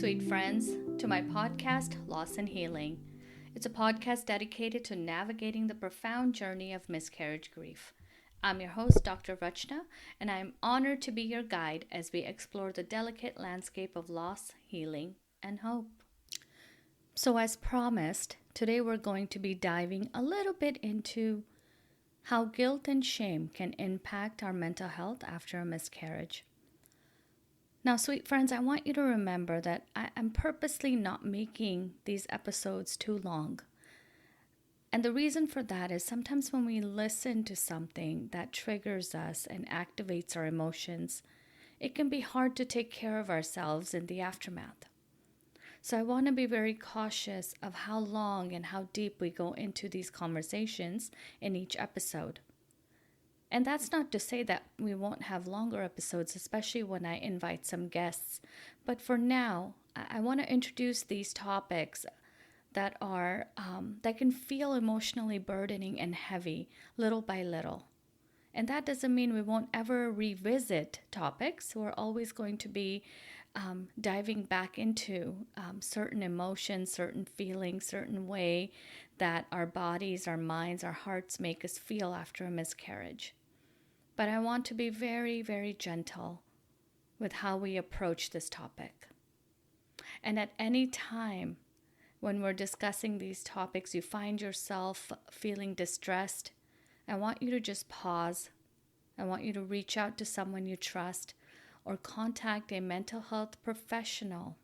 sweet friends, to my podcast, Loss and Healing. It's a podcast dedicated to navigating the profound journey of miscarriage grief. I'm your host, Dr. Rachna, and I'm honored to be your guide as we explore the delicate landscape of loss, healing, and hope. So, as promised, today we're going to be diving a little bit into how guilt and shame can impact our mental health after a miscarriage. Now, sweet friends, I want you to remember that I'm purposely not making these episodes too long. And the reason for that is sometimes when we listen to something that triggers us and activates our emotions, it can be hard to take care of ourselves in the aftermath. So I want to be very cautious of how long and how deep we go into these conversations in each episode. And that's not to say that we won't have longer episodes, especially when I invite some guests. But for now, I want to introduce these topics that are that can feel emotionally burdening and heavy, little by little. And that doesn't mean we won't ever revisit topics. We're always going to be diving back into certain emotions, certain feelings, certain way that our bodies, our minds, our hearts make us feel after a miscarriage. But I want to be very, very gentle with how we approach this topic. And at any time when we're discussing these topics, you find yourself feeling distressed, I want you to just pause. I want you to reach out to someone you trust or contact a mental health professional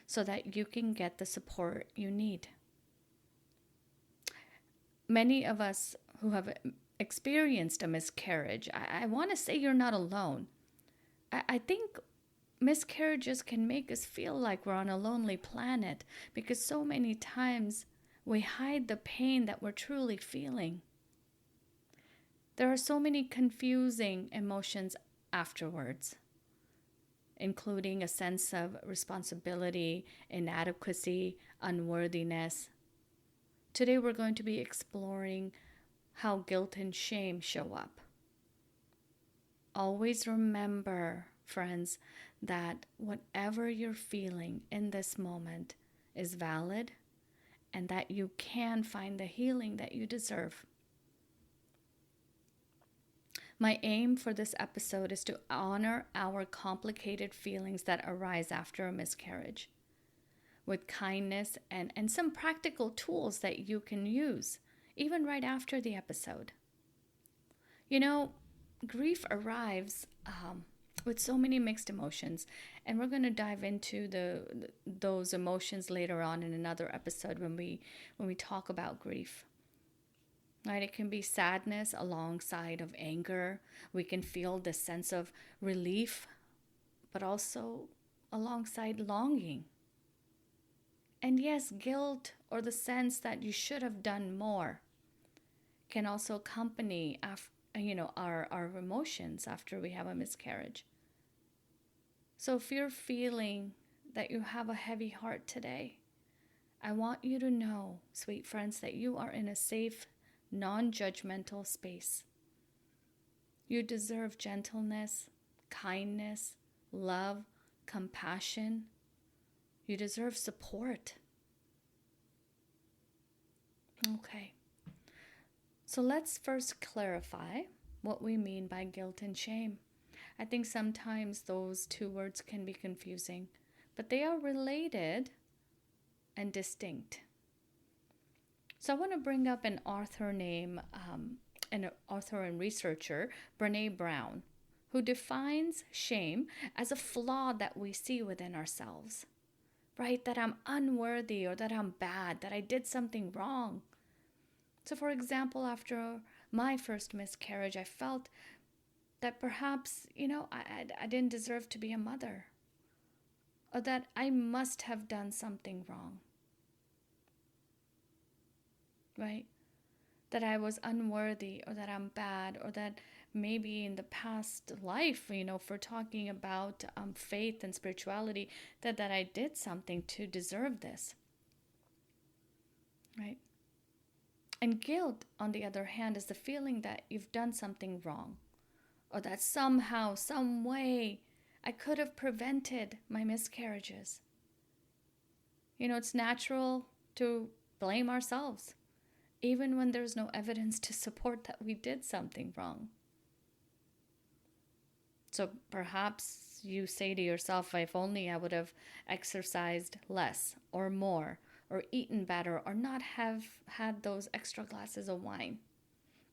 so that you can get the support you need. Many of us who have experienced a miscarriage, I want to say you're not alone. I think miscarriages can make us feel like we're on a lonely planet because so many times we hide the pain that we're truly feeling. There are so many confusing emotions afterwards, including a sense of responsibility, inadequacy, unworthiness. Today we're going to be exploring how guilt and shame show up. Always remember, friends, that whatever you're feeling in this moment is valid and that you can find the healing that you deserve. My aim for this episode is to honor our complicated feelings that arise after a miscarriage with kindness and some practical tools that you can use even right after the episode. You know, grief arrives with so many mixed emotions, and we're going to dive into those emotions later on in another episode when we talk about grief. Right? It can be sadness alongside of anger. We can feel the sense of relief, but also alongside longing. And yes, guilt or the sense that you should have done more can also accompany our emotions after we have a miscarriage. So if you're feeling that you have a heavy heart today, I want you to know, sweet friends, that you are in a safe, non-judgmental space. You deserve gentleness, kindness, love, compassion. You deserve support. Okay. So let's first clarify what we mean by guilt and shame. I think sometimes those two words can be confusing, but they are related and distinct. So I want to bring up an author and researcher, Brené Brown, who defines shame as a flaw that we see within ourselves, right? That I'm unworthy or that I'm bad, that I did something wrong. So for example, after my first miscarriage, I felt that perhaps, I didn't deserve to be a mother, or that I must have done something wrong, right? That I was unworthy, or that I'm bad, or that maybe in the past life, for talking about faith and spirituality, that I did something to deserve this, right? And guilt, on the other hand, is the feeling that you've done something wrong, or that somehow, some way, I could have prevented my miscarriages. It's natural to blame ourselves, even when there's no evidence to support that we did something wrong. So perhaps you say to yourself, if only I would have exercised less or more, or eaten better, or not have had those extra glasses of wine.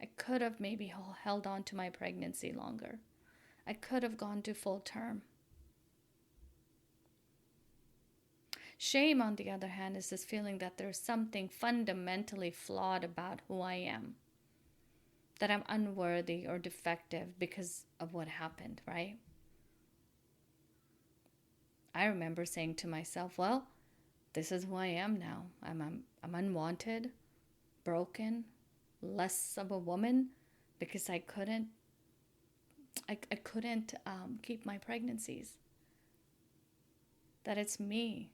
I could have maybe held on to my pregnancy longer. I could have gone to full term. Shame, on the other hand, is this feeling that there's something fundamentally flawed about who I am, that I'm unworthy or defective because of what happened, right? I remember saying to myself, well, this is who I am now. I'm unwanted, broken, less of a woman because I couldn't keep my pregnancies. That it's me.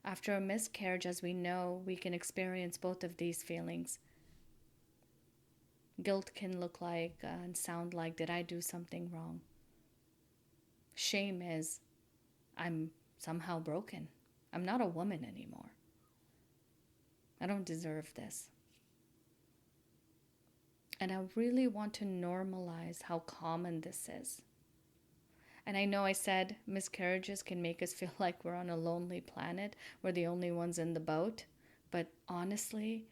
After a miscarriage, as we know, we can experience both of these feelings. Guilt can look like and sound like, did I do something wrong? Shame is, I'm somehow broken. I'm not a woman anymore. I don't deserve this. And I really want to normalize how common this is. And I know I said miscarriages can make us feel like we're on a lonely planet. We're the only ones in the boat. But honestly,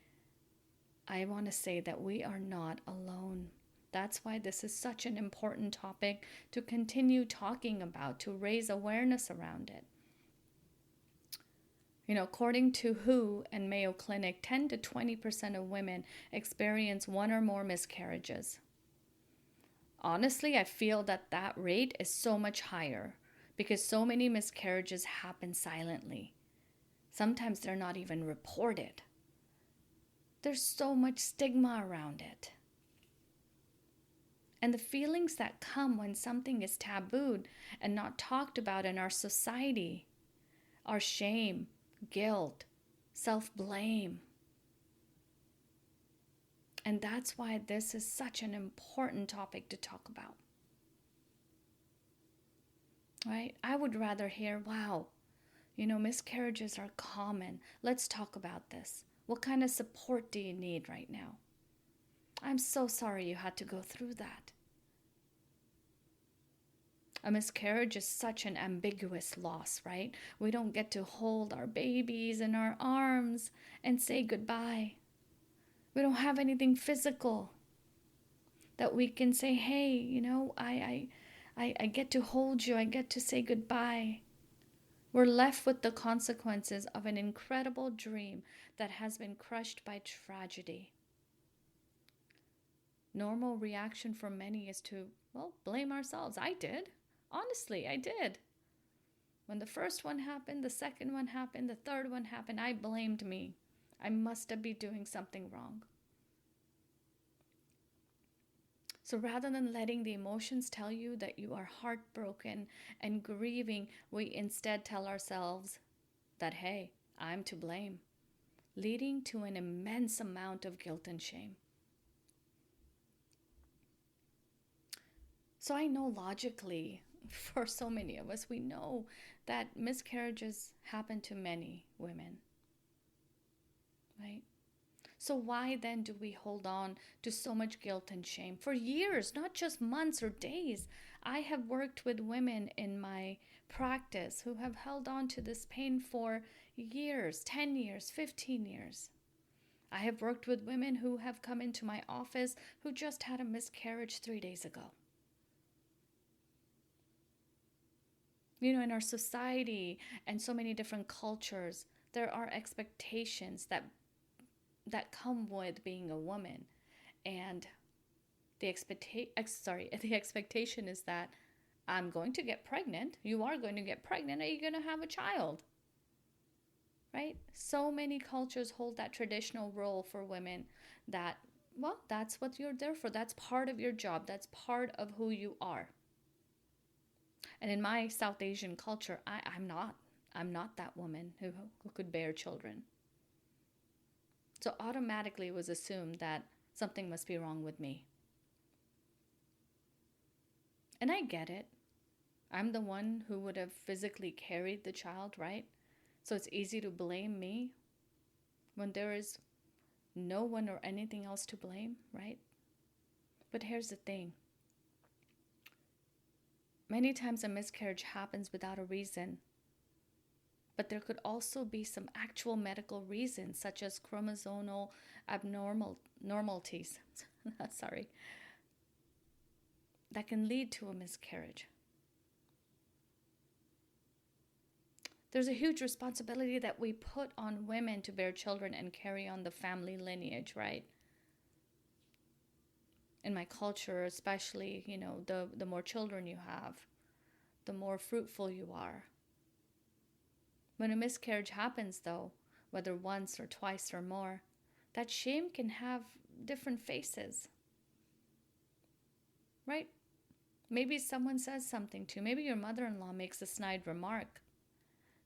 I want to say that we are not alone. That's why this is such an important topic to continue talking about, to raise awareness around it. According to WHO and Mayo Clinic, 10 to 20% of women experience one or more miscarriages. Honestly, I feel that rate is so much higher because so many miscarriages happen silently. Sometimes they're not even reported. There's so much stigma around it. And the feelings that come when something is tabooed and not talked about in our society are shame, guilt, self-blame. And that's why this is such an important topic to talk about. Right? I would rather hear, wow, miscarriages are common. Let's talk about this. What kind of support do you need right now? I'm so sorry you had to go through that. A miscarriage is such an ambiguous loss, right? We don't get to hold our babies in our arms and say goodbye. We don't have anything physical that we can say, hey, I get to hold you. I get to say goodbye. We're left with the consequences of an incredible dream that has been crushed by tragedy. Normal reaction for many is to, blame ourselves. I did. Honestly, I did. When the first one happened, the second one happened, the third one happened, I blamed me. I must have been doing something wrong. So rather than letting the emotions tell you that you are heartbroken and grieving, we instead tell ourselves that, hey, I'm to blame, leading to an immense amount of guilt and shame. So I know logically, for so many of us, we know that miscarriages happen to many women, right? So why then do we hold on to so much guilt and shame for years, not just months or days? I have worked with women in my practice who have held on to this pain for years, 10 years, 15 years. I have worked with women who have come into my office who just had a miscarriage 3 days ago. In our society and so many different cultures, there are expectations that come with being a woman. And the expectation is that I'm going to get pregnant. You are going to get pregnant. Are you going to have a child? Right? So many cultures hold that traditional role for women that, that's what you're there for. That's part of your job. That's part of who you are. And in my South Asian culture, I'm not that woman who could bear children. So automatically it was assumed that something must be wrong with me. And I get it. I'm the one who would have physically carried the child, right? So it's easy to blame me when there is no one or anything else to blame, right? But here's the thing. Many times a miscarriage happens without a reason, but there could also be some actual medical reasons, such as chromosomal abnormalities, sorry, that can lead to a miscarriage. There's a huge responsibility that we put on women to bear children and carry on the family lineage, right? In my culture, especially, the more children you have, the more fruitful you are. When a miscarriage happens, though, whether once or twice or more, that shame can have different faces, right? Maybe someone says something to you. Maybe your mother-in-law makes a snide remark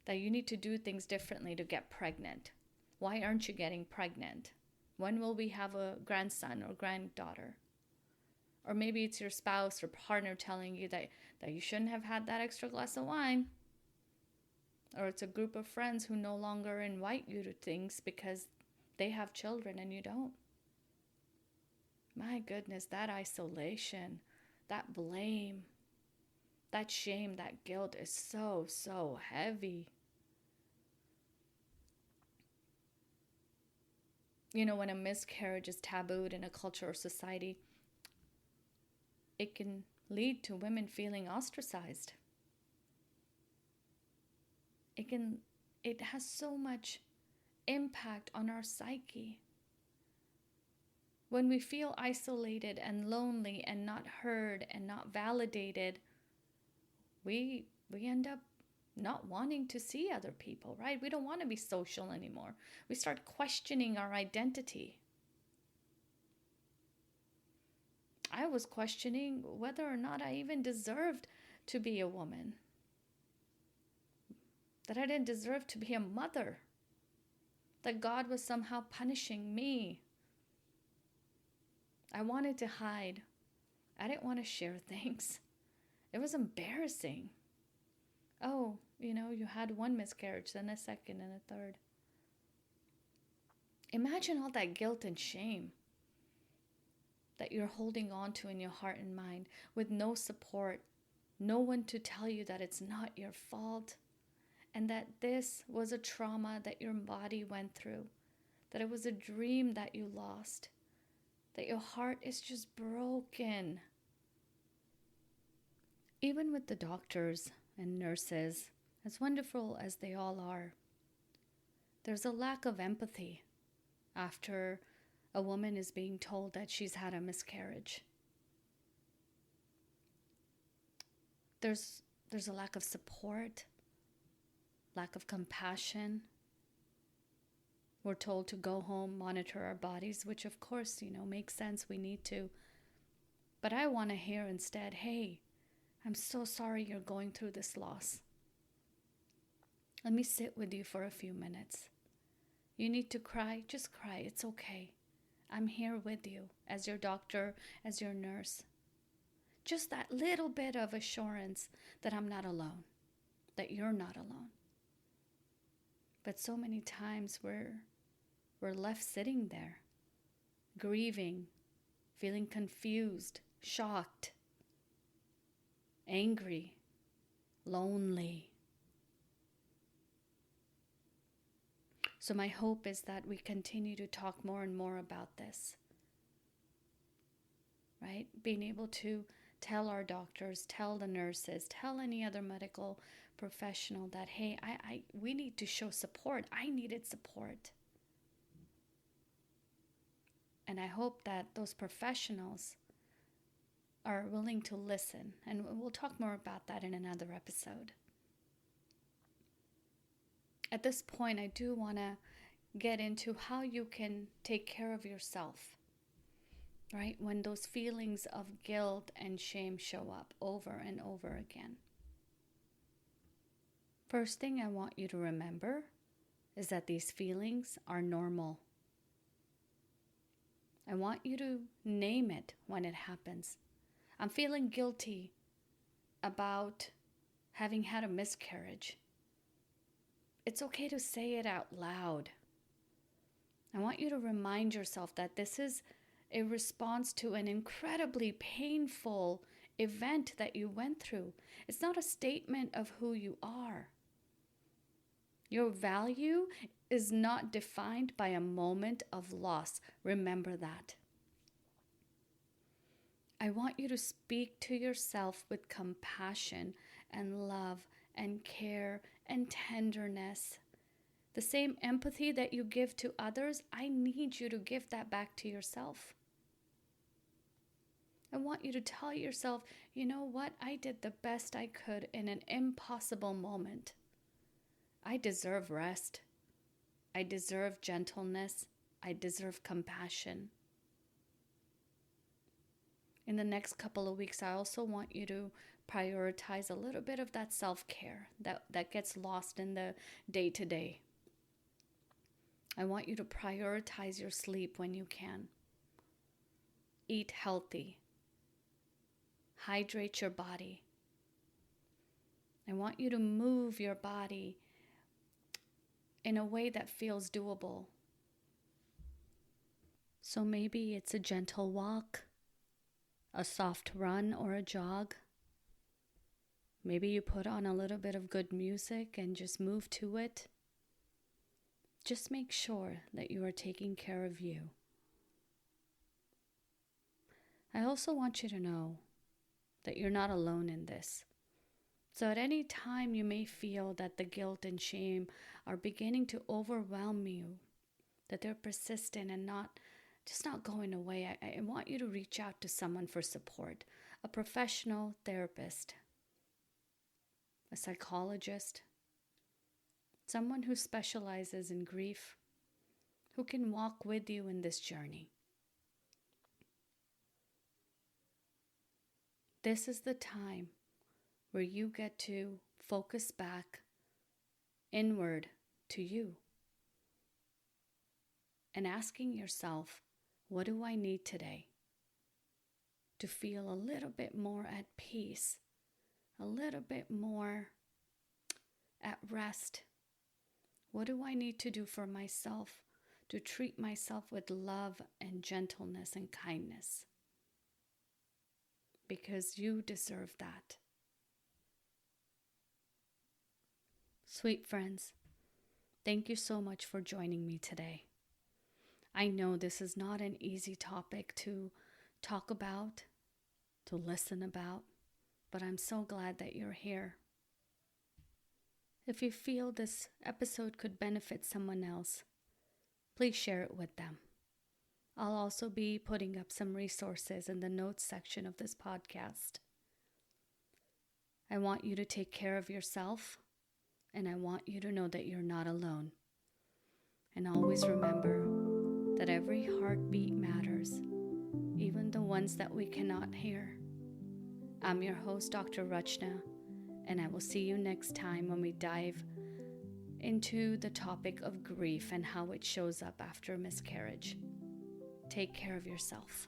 that you need to do things differently to get pregnant. Why aren't you getting pregnant? When will we have a grandson or granddaughter? Or maybe it's your spouse or partner telling you that you shouldn't have had that extra glass of wine. Or it's a group of friends who no longer invite you to things because they have children and you don't. My goodness, that isolation, that blame, that shame, that guilt is so, so heavy. When a miscarriage is tabooed in a culture or society, it can lead to women feeling ostracized. It has so much impact on our psyche. When we feel isolated and lonely and not heard and not validated, we end up not wanting to see other people, right? We don't want to be social anymore. We start questioning our identity. I was questioning whether or not I even deserved to be a woman. That I didn't deserve to be a mother. That God was somehow punishing me. I wanted to hide. I didn't want to share things. It was embarrassing. Oh, you had one miscarriage, then a second and a third. Imagine all that guilt and shame that you're holding on to in your heart and mind with no support, no one to tell you that it's not your fault, and that this was a trauma that your body went through, that it was a dream that you lost, that your heart is just broken. Even with the doctors and nurses, as wonderful as they all are, there's a lack of empathy after a woman is being told that she's had a miscarriage. There's a lack of support, lack of compassion. We're told to go home, monitor our bodies, which of course, makes sense. We need to. But I want to hear instead, hey, I'm so sorry you're going through this loss. Let me sit with you for a few minutes. You need to cry, just cry. It's okay. I'm here with you as your doctor, as your nurse. Just that little bit of assurance that I'm not alone, that you're not alone. But so many times we're left sitting there, grieving, feeling confused, shocked, angry, lonely. So my hope is that we continue to talk more and more about this, right? Being able to tell our doctors, tell the nurses, tell any other medical professional that, hey, we need to show support. I needed support. And I hope that those professionals are willing to listen. And we'll talk more about that in another episode. At this point, I do want to get into how you can take care of yourself, right? When those feelings of guilt and shame show up over and over again. First thing I want you to remember is that these feelings are normal. I want you to name it when it happens. I'm feeling guilty about having had a miscarriage. It's okay to say it out loud. I want you to remind yourself that this is a response to an incredibly painful event that you went through. It's not a statement of who you are. Your value is not defined by a moment of loss. Remember that. I want you to speak to yourself with compassion and love and care and tenderness. The same empathy that you give to others, I need you to give that back to yourself. I want you to tell yourself, you know what? I did the best I could in an impossible moment. I deserve rest. I deserve gentleness. I deserve compassion. In the next couple of weeks, I also want you to prioritize a little bit of that self-care that gets lost in the day-to-day. I want you to prioritize your sleep when you can. Eat healthy. Hydrate your body. I want you to move your body in a way that feels doable. So maybe it's a gentle walk, a soft run or a jog. Maybe you put on a little bit of good music and just move to it. Just make sure that you are taking care of you. I also want you to know that you're not alone in this. So at any time you may feel that the guilt and shame are beginning to overwhelm you, that they're persistent and not going away, I want you to reach out to someone for support, a professional therapist, a psychologist, someone who specializes in grief, who can walk with you in this journey. This is the time where you get to focus back inward to you and asking yourself, what do I need today to feel a little bit more at peace, a little bit more at rest? What do I need to do for myself to treat myself with love and gentleness and kindness? Because you deserve that. Sweet friends, thank you so much for joining me today. I know this is not an easy topic to talk about, to listen about, but I'm so glad that you're here. If you feel this episode could benefit someone else, please share it with them. I'll also be putting up some resources in the notes section of this podcast. I want you to take care of yourself, and I want you to know that you're not alone. And always remember that every heartbeat matters, even the ones that we cannot hear. I'm your host, Dr. Rachna, and I will see you next time when we dive into the topic of grief and how it shows up after miscarriage. Take care of yourself.